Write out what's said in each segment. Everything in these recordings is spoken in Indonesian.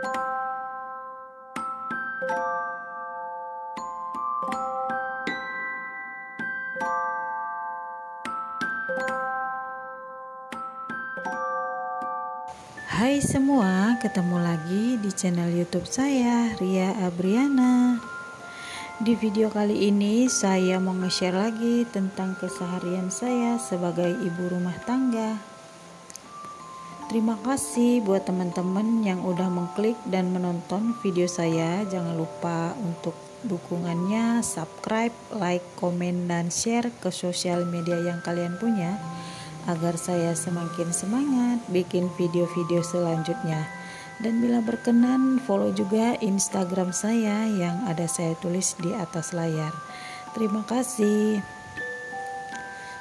Hai semua, ketemu lagi di channel YouTube saya, Ria Abriana. Di video kali ini saya mau nge-share lagi tentang keseharian saya sebagai ibu rumah tangga. Terima kasih buat teman-teman yang udah mengklik dan menonton video saya. Jangan lupa untuk dukungannya, subscribe, like, komen, dan share ke sosial media yang kalian punya, agar saya semakin semangat bikin video-video selanjutnya. Dan bila berkenan, follow juga Instagram saya yang ada saya tulis di atas layar. Terima kasih.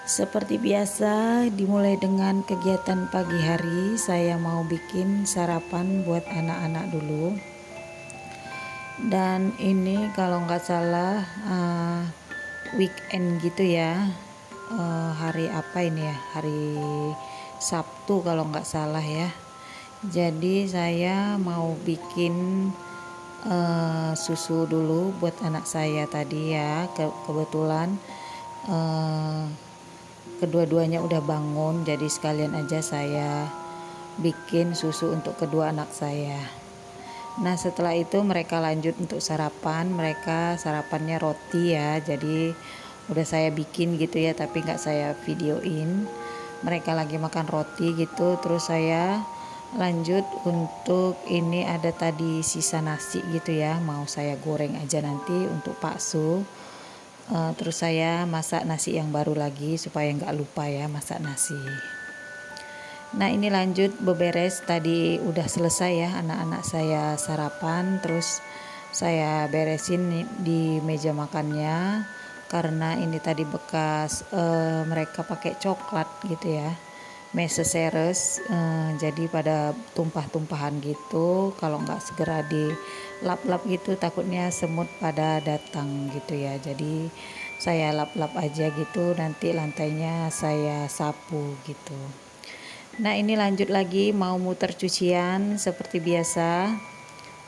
Seperti biasa, dimulai dengan kegiatan pagi hari. Saya mau bikin sarapan buat anak-anak dulu. Dan ini kalau nggak salah weekend gitu ya. Hari apa ini ya, hari Sabtu kalau nggak salah ya. Jadi saya mau bikin susu dulu buat anak saya tadi ya. Kebetulan kedua-duanya udah bangun, jadi sekalian aja saya bikin susu untuk kedua anak saya. Nah setelah itu mereka lanjut untuk sarapan. Mereka sarapannya roti ya, jadi udah saya bikin gitu ya, tapi nggak saya videoin. Mereka lagi makan roti gitu, terus saya lanjut untuk ini ada tadi sisa nasi gitu ya, mau saya goreng aja nanti untuk bakso. Terus saya masak nasi yang baru lagi supaya nggak lupa ya masak nasi. Nah ini lanjut beberes, tadi udah selesai ya anak-anak saya sarapan, terus saya beresin di meja makannya. Karena ini tadi bekas mereka pakai coklat gitu ya, meseseres, jadi pada tumpah-tumpahan gitu. Kalau nggak segera dilap-lap gitu takutnya semut pada datang gitu ya, jadi saya lap-lap aja gitu, nanti lantainya saya sapu gitu. Nah ini lanjut lagi mau muter cucian seperti biasa.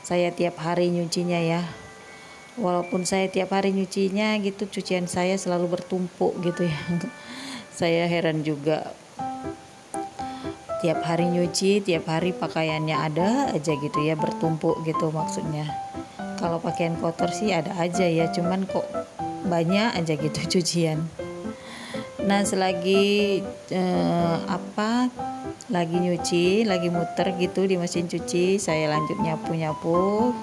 Saya tiap hari nyucinya ya. Walaupun saya tiap hari nyucinya gitu, cucian saya selalu bertumpuk gitu ya. Saya heran juga. Tiap hari nyuci, tiap hari pakaiannya ada aja gitu ya, bertumpuk gitu maksudnya. Kalau pakaian kotor sih ada aja ya, cuman kok banyak aja gitu cucian. Nah selagi lagi nyuci, lagi muter gitu di mesin cuci, saya lanjut nyapu-nyapu.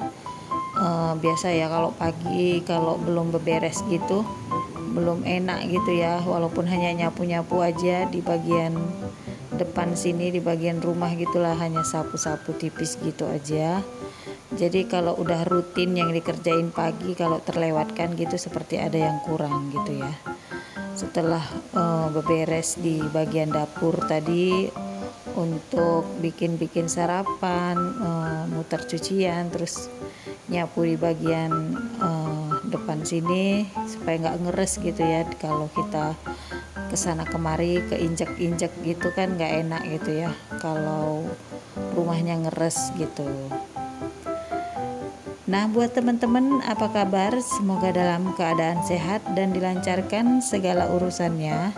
Biasa ya kalau pagi kalau belum beberes gitu belum enak gitu ya, walaupun hanya nyapu-nyapu aja di bagian depan sini, di bagian rumah gitulah, hanya sapu-sapu tipis gitu aja. Jadi kalau udah rutin yang dikerjain pagi, kalau terlewatkan gitu seperti ada yang kurang gitu ya. Setelah beberes di bagian dapur tadi untuk bikin sarapan, muter cucian, terus nyapu di bagian depan sini supaya nggak ngeres gitu ya. Kalau kita kesana kemari keinjak-injak gitu kan nggak enak gitu ya kalau rumahnya ngeres gitu. Nah buat teman-teman apa kabar? Semoga dalam keadaan sehat dan dilancarkan segala urusannya.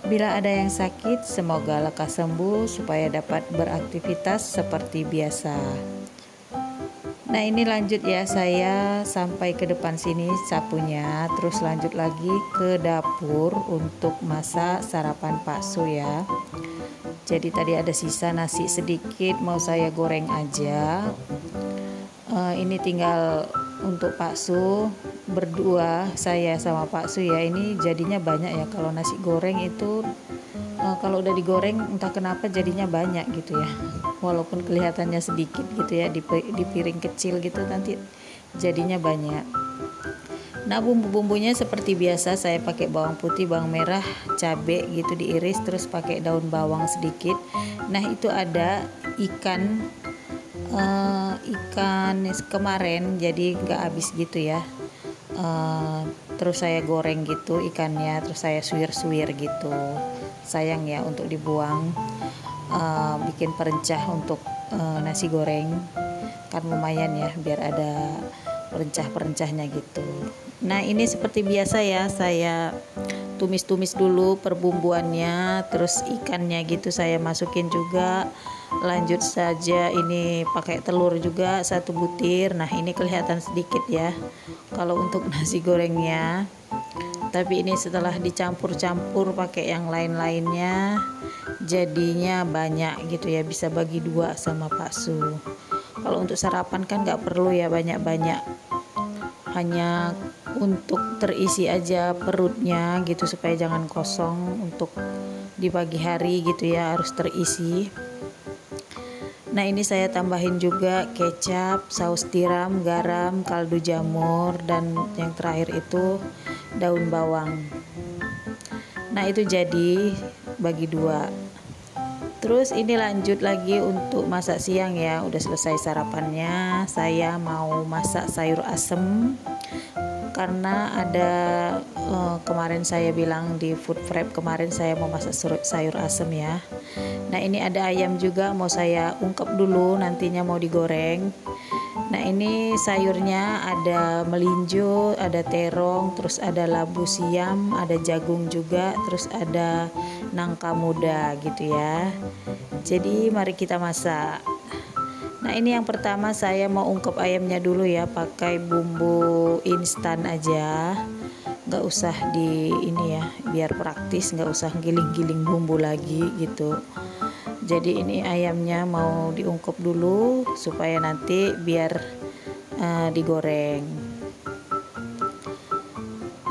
Bila ada yang sakit semoga lekas sembuh supaya dapat beraktivitas seperti biasa. Nah ini lanjut ya, saya sampai ke depan sini sapunya, terus lanjut lagi ke dapur untuk masak sarapan bakso ya. Jadi tadi ada sisa nasi sedikit, mau saya goreng aja. Ini tinggal untuk bakso berdua saya sama bakso ya. Ini jadinya banyak ya, kalau nasi goreng itu kalau udah digoreng entah kenapa jadinya banyak gitu ya, walaupun kelihatannya sedikit gitu ya di piring kecil gitu, nanti jadinya banyak. Nah bumbu-bumbunya seperti biasa, saya pakai bawang putih, bawang merah, cabai gitu diiris, terus pakai daun bawang sedikit. Nah itu ada ikan kemarin jadi nggak habis gitu ya. Terus saya goreng gitu ikannya, terus saya suwir-suwir gitu. Sayang ya untuk dibuang, bikin perencah untuk nasi goreng. kan lumayan ya biar ada perencah-perencahnya gitu. Nah ini seperti biasa ya, saya tumis-tumis dulu perbumbuannya, terus ikannya gitu saya masukin juga. Lanjut saja ini pakai telur juga 1 butir. Nah ini kelihatan sedikit ya kalau untuk nasi gorengnya, tapi ini setelah dicampur-campur pakai yang lain-lainnya jadinya banyak gitu ya, bisa bagi 2 sama Pak Su. Kalau untuk sarapan kan nggak perlu ya banyak-banyak, hanya untuk terisi aja perutnya gitu supaya jangan kosong. Untuk di pagi hari gitu ya harus terisi. Nah ini saya tambahin juga kecap, saus tiram, garam, kaldu jamur, dan yang terakhir itu daun bawang. Nah itu jadi bagi 2. Terus ini lanjut lagi untuk masak siang ya. Udah selesai sarapannya, saya mau masak sayur asem karena ada kemarin saya bilang di food prep kemarin saya mau masak sayur asem ya. Nah ini ada ayam juga mau saya ungkep dulu, nantinya mau digoreng. Nah ini sayurnya ada melinjo, ada terong, terus ada labu siam, ada jagung juga, terus ada nangka muda gitu ya. Jadi mari kita masak. Nah ini yang pertama saya mau ungkep ayamnya dulu ya, pakai bumbu instan aja, nggak usah di ini ya, biar praktis, nggak usah giling-giling bumbu lagi gitu. Jadi ini ayamnya mau diungkep dulu supaya nanti biar digoreng.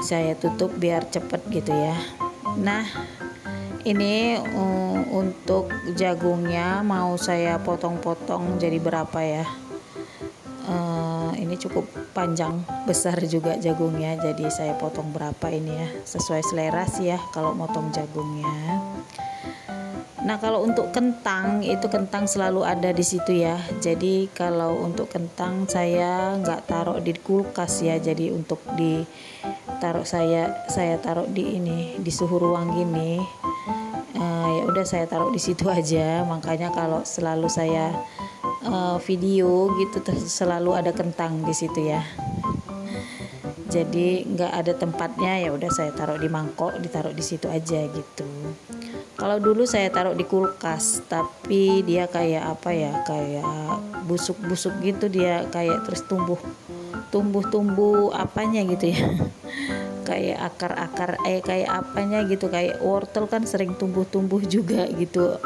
Saya tutup biar cepet gitu ya. Nah ini untuk jagungnya mau saya potong-potong jadi berapa ya, ini cukup panjang besar juga jagungnya, jadi saya potong berapa ini ya, sesuai selera sih ya kalau motong jagungnya. Nah kalau untuk kentang itu kentang selalu ada di situ ya. Jadi kalau untuk kentang saya nggak taruh di kulkas ya. Jadi untuk ditaruh saya taruh di ini di suhu ruang gini. Ya udah saya taruh di situ aja. Makanya kalau selalu saya video gitu selalu ada kentang di situ ya. Jadi nggak ada tempatnya, ya udah saya taruh di mangkok, ditaruh di situ aja gitu. Kalau dulu saya taruh di kulkas, tapi dia kayak apa ya, kayak busuk-busuk gitu, dia kayak terus tumbuh apanya gitu ya. Kayak akar-akar kayak apanya gitu, kayak wortel kan sering tumbuh juga gitu.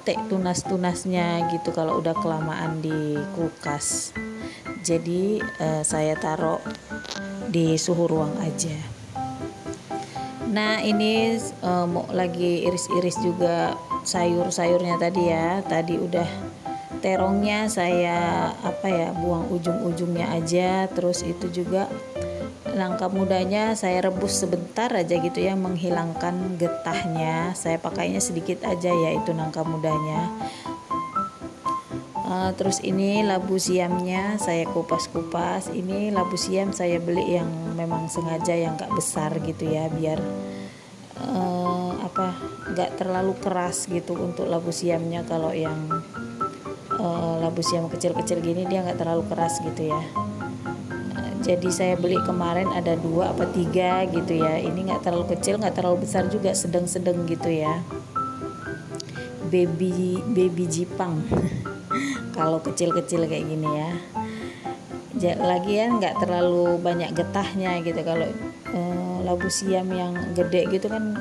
Tunas-tunasnya gitu kalau udah kelamaan di kulkas. Jadi saya taruh di suhu ruang aja. Nah ini mau lagi iris-iris juga sayur-sayurnya tadi ya. Tadi udah terongnya saya buang ujung-ujungnya aja. Terus itu juga nangka mudanya saya rebus sebentar aja gitu ya, menghilangkan getahnya. Saya pakainya sedikit aja ya itu nangka mudanya. Terus ini labu siamnya saya kupas-kupas. Ini labu siam saya beli yang memang sengaja yang gak besar gitu ya, biar gak terlalu keras gitu untuk labu siamnya. Kalau yang labu siam kecil-kecil gini dia gak terlalu keras gitu ya. Jadi saya beli kemarin ada 2 apa 3 gitu ya. Ini gak terlalu kecil, gak terlalu besar juga, sedang-sedang gitu ya. Baby Jipang. Kalau kecil-kecil kayak gini ya. Lagian nggak terlalu banyak getahnya gitu. Kalau labu siam yang gede gitu kan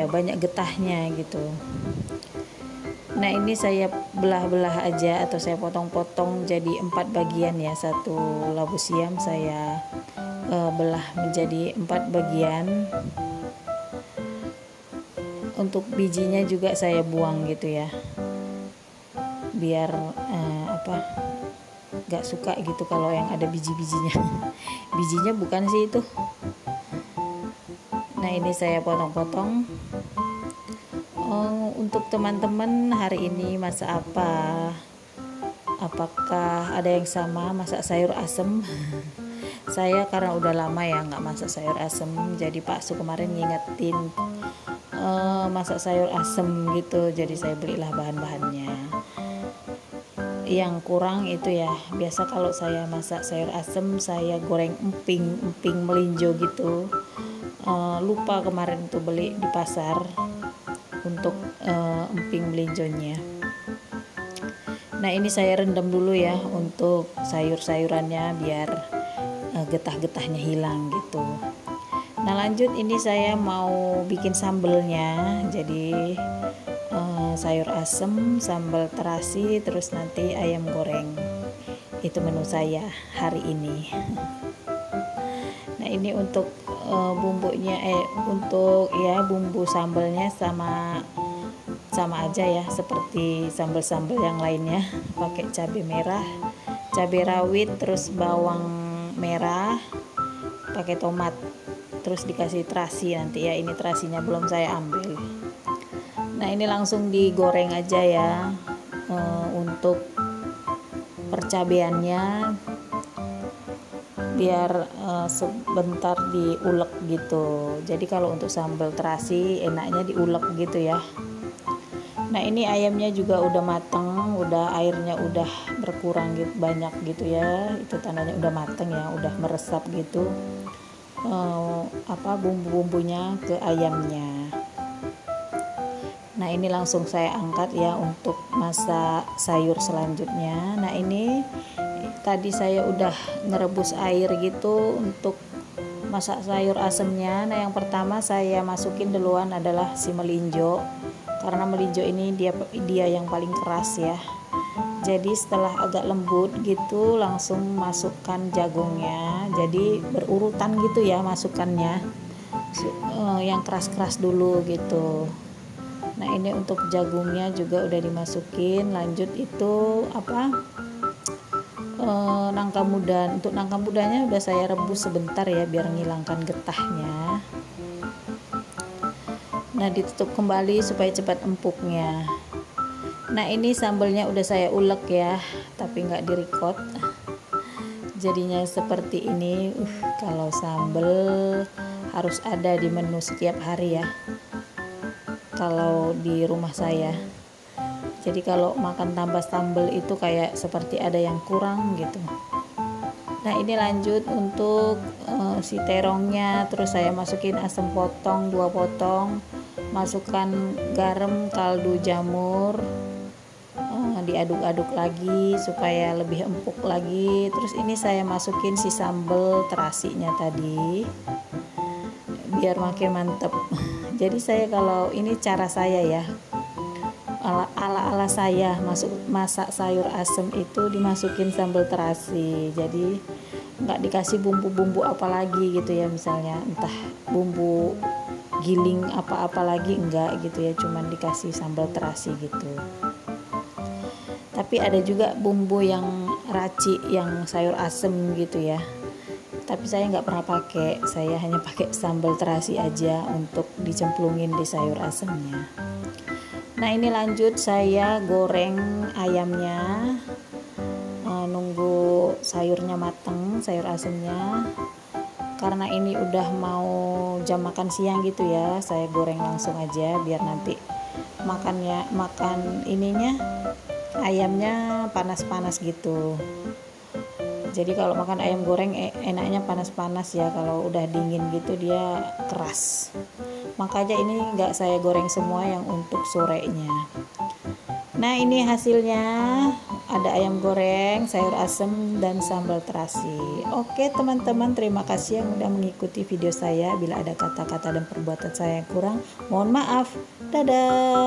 banyak getahnya gitu. Nah ini saya belah-belah aja atau saya potong-potong jadi 4 bagian ya. Satu labu siam saya belah menjadi 4 bagian. Untuk bijinya juga saya buang gitu ya, biar gak suka gitu kalau yang ada biji-bijinya. Bijinya bukan sih itu. Nah ini saya potong-potong. Untuk teman-teman hari ini masak apa? Apakah ada yang sama masak sayur asem? Saya karena udah lama ya nggak masak sayur asem, jadi Pak Su kemarin ngingetin masak sayur asem gitu, jadi saya belilah bahan-bahannya. yang kurang itu ya, biasa kalau saya masak sayur asem saya goreng emping melinjo gitu. Lupa kemarin tuh beli di pasar untuk emping melinjonya. Nah ini saya rendam dulu ya untuk sayur-sayurannya biar getah-getahnya hilang gitu. Nah lanjut ini saya mau bikin sambelnya, jadi sayur asem, sambal terasi, terus nanti ayam goreng. Itu menu saya hari ini. Nah ini untuk bumbunya untuk ya bumbu sambalnya sama aja ya seperti sambal-sambal yang lainnya, pakai cabai merah, cabai rawit, terus bawang merah, pakai tomat, terus dikasih terasi nanti ya. Ini terasinya belum saya ambil. Nah ini langsung digoreng aja ya. Untuk percabeannya biar sebentar diulek gitu. Jadi kalau untuk sambal terasi enaknya diulek gitu ya. Nah ini ayamnya juga udah mateng, udah airnya udah berkurang gitu, banyak gitu ya. Itu tandanya udah mateng ya, udah meresap gitu bumbu-bumbunya ke ayamnya. Nah ini langsung saya angkat ya untuk masak sayur selanjutnya. Nah ini tadi saya udah ngerebus air gitu untuk masak sayur asemnya. Nah yang pertama saya masukin duluan adalah si melinjo, karena melinjo ini dia yang paling keras ya. Jadi setelah agak lembut gitu langsung masukkan jagungnya, jadi berurutan gitu ya masukannya, yang keras-keras dulu gitu. Nah ini untuk jagungnya juga udah dimasukin. Lanjut itu nangka muda. Untuk nangka mudanya udah saya rebus sebentar ya biar ngilangkan getahnya. Nah ditutup kembali supaya cepat empuknya. Nah ini sambalnya udah saya ulek ya, tapi nggak direcord, jadinya seperti ini. Kalau sambal harus ada di menu setiap hari ya kalau di rumah saya. Jadi kalau makan tambah sambal itu kayak seperti ada yang kurang gitu. Nah ini lanjut untuk si terongnya, terus saya masukin asam potong 2 potong, masukkan garam, kaldu jamur, diaduk-aduk lagi supaya lebih empuk lagi. Terus ini saya masukin si sambal terasinya tadi biar makin mantep. Jadi saya kalau ini cara saya ya, ala saya masak sayur asem itu dimasukin sambal terasi. Jadi nggak dikasih bumbu-bumbu apa lagi gitu ya, misalnya entah bumbu giling apa-apa lagi enggak gitu ya, cuman dikasih sambal terasi gitu. Tapi ada juga bumbu yang racik yang sayur asem gitu ya, tapi saya nggak pernah pakai, saya hanya pakai sambal terasi aja untuk dicemplungin di sayur asemnya. Nah ini lanjut saya goreng ayamnya, nunggu sayurnya mateng, sayur asemnya. Karena ini udah mau jam makan siang gitu ya, saya goreng langsung aja biar nanti makan ininya ayamnya panas-panas gitu. Jadi kalau makan ayam goreng enaknya panas-panas ya, kalau udah dingin gitu dia keras. Makanya ini nggak saya goreng semua yang untuk sorenya. Nah ini hasilnya, ada ayam goreng, sayur asem, dan sambal terasi. Oke teman-teman, terima kasih yang udah mengikuti video saya. Bila ada kata-kata dan perbuatan saya yang kurang, mohon maaf. Dadah.